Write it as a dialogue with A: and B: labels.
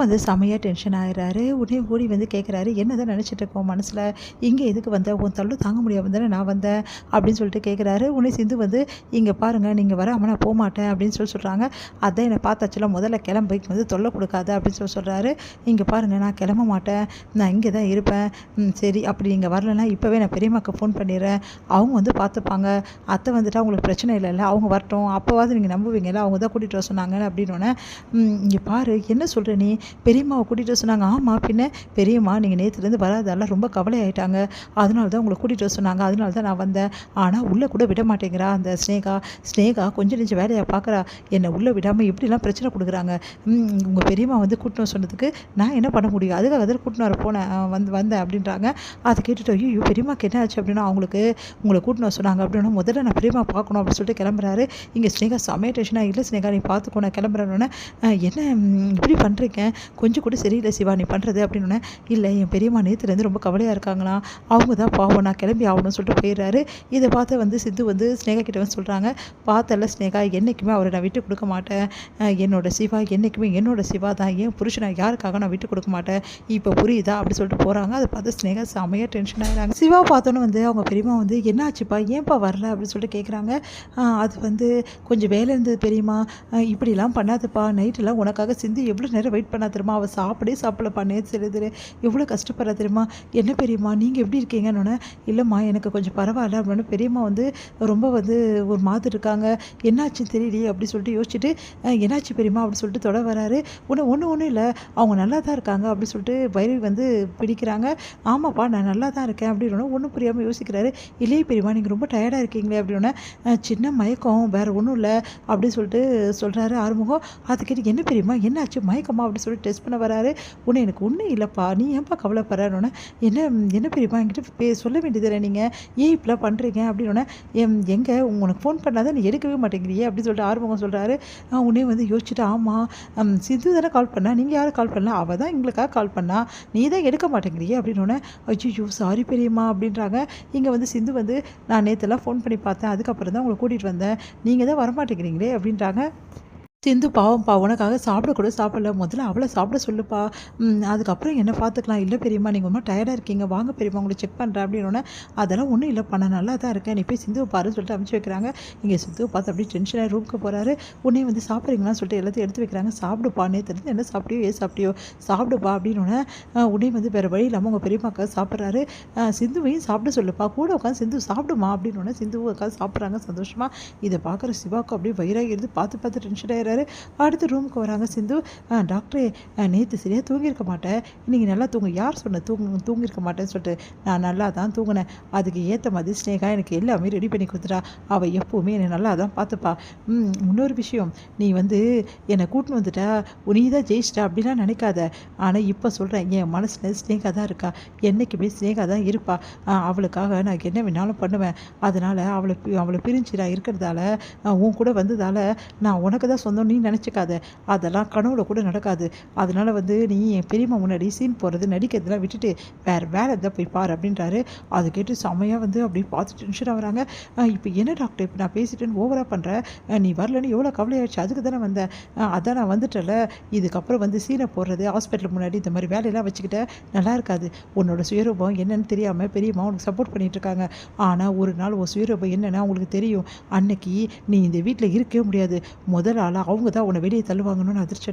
A: வந்து செமையா டென்ஷன் ஆயிடுறாரு. உடனே ஓடி வந்து கேட்குறாரு, "என்னதான் நினச்சிட்டு இருக்க உன் மனசுல? இங்க எதுக்கு வந்த? உன் தொல்ல தாங்க முடியாம தானே நான் வந்தேன்." அப்படின்னு சொல்லிட்டு கேட்குறாரு. உடனே சிந்து வந்து, "இங்க பாருங்க, நீங்க வராம நான் போமாட்டேன்." அப்படின்னு சொல்றாங்க. "அதான் என்ன பார்த்தாச்சுல, முதல்ல கிளம்பு, வந்து தொல்ல குடுக்காத." அப்படின்னு சொல்றாரு. "இங்க பாருங்க, நான் கிளம்ப மாட்டேன். நான் இங்கே தான் இருப்பேன். சரி, அப்படி நீங்க வரலன்னா இப்பவே நான் பெரியம்மாக்கு ஃபோன் பண்ணிடுறேன். அவங்க வந்து பார்த்துப்பாங்க. அத்தை வந்துட்டா உங்களுக்கு பிரச்சனை இல்லைல்ல. அவங்க வரட்டும். அப்போவாவது நீங்க நம்புவீங்கல்ல. அவங்க தான் கூட்டிட்டு வர சொன்னாங்க." அப்படின்னோனே, "இங்க பாரு, என்ன சொல்ற நீ? பெரியம்மாவை கூட்டிகிட்டு வர சொன்னாங்க." "ஆமாம், பின்ன பெரியம்மா நீங்கள் நேற்றுலேருந்து வராதால ரொம்ப கவலையாயிட்டாங்க. அதனால தான் உங்களை கூட்டிகிட்டு வர சொன்னாங்க. அதனால தான் நான் வந்தேன். ஆனால் உள்ளே கூட விட மாட்டேங்கிறா அந்த ஸ்னேகா கொஞ்சம் நெஞ்சம் வேலையை பார்க்குறா. என்னை உள்ளே விடாமல் எப்படிலாம் பிரச்சனை கொடுக்குறாங்க. உங்கள் பெரியம்மா வந்து கூட்டின்னு வர சொன்னதுக்கு நான் என்ன பண்ண முடியும்? அதுக்காக தான் கூட்டின்னு வர போனேன், வந்தேன்." அப்படின்றாங்க. அதை கேட்டுட்டு, ஐயோ பெரியம்மாக்கு என்ன ஆச்சு அப்படின்னா, அவங்களுக்கு உங்களை கூட்டின்னு வர சொன்னாங்க அப்படின்னா, முதல்ல நான் பெரியம்மா பார்க்கணும் அப்படின்னு சொல்லிட்டு கிளம்புறாரு. இங்கே ஸ்னேகா செமைய டென்ஷனாக, "இல்லை ஸ்னேகா, நீ பார்த்துக்கோ, நான் கிளம்புறேன்னொன்னே, என்ன இப்படி பண்ணுறீங்க? கொஞ்சம் கூட சரியில்லை சிவா நீ பண்ணுறது." அப்படின்னோடனே, "இல்லை, என் பெரியம்மா நேற்றுலேருந்து ரொம்ப கவலையாக இருக்காங்களாம். அவங்க தான் பாவம், நான் கிளம்பி ஆகணும்னு சொல்லிட்டு போயிடுறாரு." இதை பார்த்து வந்து சித்து வந்து ஸ்னேகா கிட்ட வந்து சொல்கிறாங்க, "பார்த்தல ஸ்னேகா, என்றைக்குமே அவரை நான் விட்டு கொடுக்க மாட்டேன். என்னோட சிவா என்றைக்குமே என்னோட சிவா தான். என் புருஷனை யாருக்காக நான் விட்டு கொடுக்க மாட்டேன். இப்போ புரியுதா?" அப்படி சொல்லிட்டு போகிறாங்க. அதை பார்த்து ஸ்னேகா செமையாக டென்ஷன் ஆகிறாங்க. சிவா பார்த்தோன்னு வந்து அவங்க பெரியம்மா வந்து, "என்னாச்சுப்பா, ஏன்ப்பா வரல?" அப்படின்னு சொல்லிட்டு கேட்குறாங்க. "அது வந்து கொஞ்சம் வேலை இருந்தது பெரியம்மா. இப்படிலாம் பண்ணாதப்பா. நைட்டெல்லாம் உனக்காக சிந்து எவ்வளோ நேரம் வெயிட் பண்ணா தெரியுமா? அவள் சாப்பிடலப்பா நேற்று சிறிது. எவ்வளோ கஷ்டப்படுறா தெரியுமா? என்ன பெரியம்மா நீங்கள் எப்படி இருக்கீங்கன்னொன்னே, "இல்லைம்மா, எனக்கு கொஞ்சம் பரவாயில்ல." அப்படின்னு பெரியம்மா வந்து ரொம்ப வந்து ஒரு மாதிரி இருக்காங்க. "என்னாச்சுன்னு தெரியலையே." அப்படி சொல்லிட்டு யோசிச்சுட்டு, "என்னாச்சு பெரியம்மா?" அப்படி சொல்லிட்டு தொட வராரு. ஒன்றும் இல்லை, அவங்க நல்லா தான் இருக்காங்க." அப்படி சொல்லிட்டு பைரவி வந்து பிடிக்கிறாங்க. "ஆமாப்பா, நான் நல்லா தான் இருக்கேன்." அப்படின்னோடனே ஒன்றும் புரியாமல் யோசிக்கிறாரு. "இல்லையே பெரியம்மா, நீங்கள் ரொம்ப டயர்டாக இருக்கீங்களே." அப்படின்னோடனே, "சின்ன மயக்கம், வேறு ஒன்றும் இல்லை." அப்படின்னு சொல்லிட்டு சொல்கிறாரு ஆறுமுகம். அது கேட்டு, "என்ன பெரியம்மா, என்னாச்சு, மயக்கமா?" அப்படின்னு சொல்லிட்டு டெஸ்ட் பண்ண வராரு. "உன்னை எனக்கு ஒன்றும் இல்லைப்பா, நீ ஏன்ப்பா கவலைப்படுறோன்னே, என்ன என்ன பெரியம்மா, என்கிட்ட சொல்ல வேண்டியதில்லை நீங்கள், ஏன் இப்படிலாம் பண்ணுறீங்க?" அப்படின்னோடனே, எங்கே உனக்கு ஃபோன் பண்ணாதான் நீ எடுக்கவே மாட்டேங்கிறியே." அப்படின்னு சொல்லிட்டு ஆறுமுகம் சொல்கிறாரு. உடனே வந்து யோசிச்சுட்டு, "ஆமாம், சிந்து தானே கால் பண்ணா, நீங்கள் யாரும் கால் பண்ணல, அவள் தான் எங்களுக்காக கால் பண்ணா, நீ தான் எடுக்க மாட்டேங்கிறியே." அப்படின்னோடனே, "ஐயோ சாரி பெரியம்மா." அப்படின்றாங்க. இங்கே வந்து சிந்து வந்து, "நான் நேற்றுலாம் ஃபோன் பண்ணி பார்த்தேன், அதுக்கப்புறம் தான் உங்களை கூட்டிகிட்டு வந்தேன், நீங்கள் தான் வரமாட்டேங்கிறீங்களே." அப்படின்றாங்க. சிந்து, "பாவம்ப்பா, உனக்காக சாப்பிடக்கூட சாப்பிடல. முதல்ல அவளை சாப்பிட சொல்லுப்பா. அதுக்கப்புறம் என்ன பார்த்துக்கலாம்." "இல்லை பெரியம்மா, நீங்கள் ரொம்ப டயர்டாக இருக்கீங்க, வாங்க பெரியம்மா, உங்களை செக் பண்ணுறேன்." அப்படின்னோடனே, "அதெல்லாம் ஒன்றும் இல்லைப்பா, நான் நல்லா தான் இருக்கேன், நீ போய் சிந்துவை பாருன்னு சொல்லிட்டு அனுப்பிச்சி வைக்கிறாங்க." இங்கே சிந்துவை பார்த்து அப்படியே டென்ஷனாக ரூமுக்கு போகிறாரு. உடனே வந்து, "சாப்பிட்றீங்களான்னு சொல்லிட்டு எல்லாத்தையும் எடுத்து வைக்கிறாங்க." "சாப்பிடுப்பா, நேற்று என்ன சாப்பிட்டியோ, ஏது சாப்பிட்டியோ, சாப்பிடுப்பா." அப்படின்னோடனே, உடனே வந்து வேறு வழி இல்லாமல் உங்கள் பெரியம்மாக்காக சாப்பிட்றாரு. "சிந்துவையும் சாப்பிட சொல்லுப்பா, கூட உட்காந்து சிந்து சாப்பிடுமா." அப்படின்னோடனே சிந்துவை உட்காந்து சாப்பிட்றாங்க சந்தோஷமாக. இதை பார்க்குற சிவாவுக்கு அப்படியே வயிறாகிறது, பார்த்து டென்ஷன் ஆகிறாரு. அடுத்து ரூமுக்கு வராங்க சிந்து. "டாக்டரே, நேற்று சரியாக தூங்கியிருக்க மாட்டேன், இன்றைக்கி நல்லா தூங்கு." "யார் சொன்ன தூங்கியிருக்க மாட்டேன்னு சொல்லிட்டு?" "நான் நல்லா தான் தூங்கினேன். அதுக்கு ஏற்ற மாதிரி ஸ்னேகா எனக்கு எல்லாமே ரெடி பண்ணி கொடுத்துட்டா. அவள் எப்போவுமே என்னை நல்லா தான் பார்த்துப்பா. இன்னொரு விஷயம், நீ வந்து என்னை கூட்டின்னு வந்துட்டா, நீ தான் ஜெயிச்சிட்டா அப்படிலாம் நினைக்காத. ஆனால் இப்போ சொல்கிறேன், என் மனசில் ஸ்னேகா தான் இருக்கா, என்றைக்குமே ஸ்னேகா தான் இருப்பா. அவளுக்காக நான் என்ன வேணாலும் பண்ணுவேன். அதனால் அவளை பிரிஞ்சு நான் இருக்கிறதால, உன் கூட வந்ததால் நான் உனக்கு தான் சொந்தம் நீ நினச்சிக்காத. அதெல்லாம் கனவுல கூட நடக்காது. அதனால் வந்து நீ என் பெரியம்மா முன்னாடி சீன் போடுறது, நடிக்கிறதுலாம் விட்டுட்டு வேறு வேலை இருந்தால் போய் பாரு." அப்படின்றாரு. அதை கேட்டு செம்மையாக வந்து அப்படியே பார்த்து டென்ஷனாக வராங்க. "இப்போ என்ன டாக்டர், இப்போ நான் பேசிட்டேன்னு ஓவராக பண்ணுறேன், நீ வரலன்னு எவ்வளோ கவலையாயிடுச்சு, அதுக்கு தானே வந்தேன். அதான் நான் வந்துட்டேன்ல, இதுக்கப்புறம் வந்து சீனை போடுறது ஹாஸ்பிட்டல் முன்னாடி இந்த மாதிரி வேலையெல்லாம் வச்சுக்கிட்ட நல்லா இருக்காது. உன்னோட சுயரூபம் என்னன்னு தெரியாமல் பெரியம்மா உனக்கு சப்போர்ட் பண்ணிகிட்ருக்காங்க. ஆனால் ஒரு நாள் உன் சுயரூபம் என்னென்னு அவங்களுக்கு தெரியும். அன்னைக்கு நீ இந்த வீட்டில் இருக்கவே முடியாது. முதல் ஆளாக அவங்க தான் உன்னை வெளியே தள்ளுவாங்கன்னு." அதிர்ச்சி அடைகிறாங்க.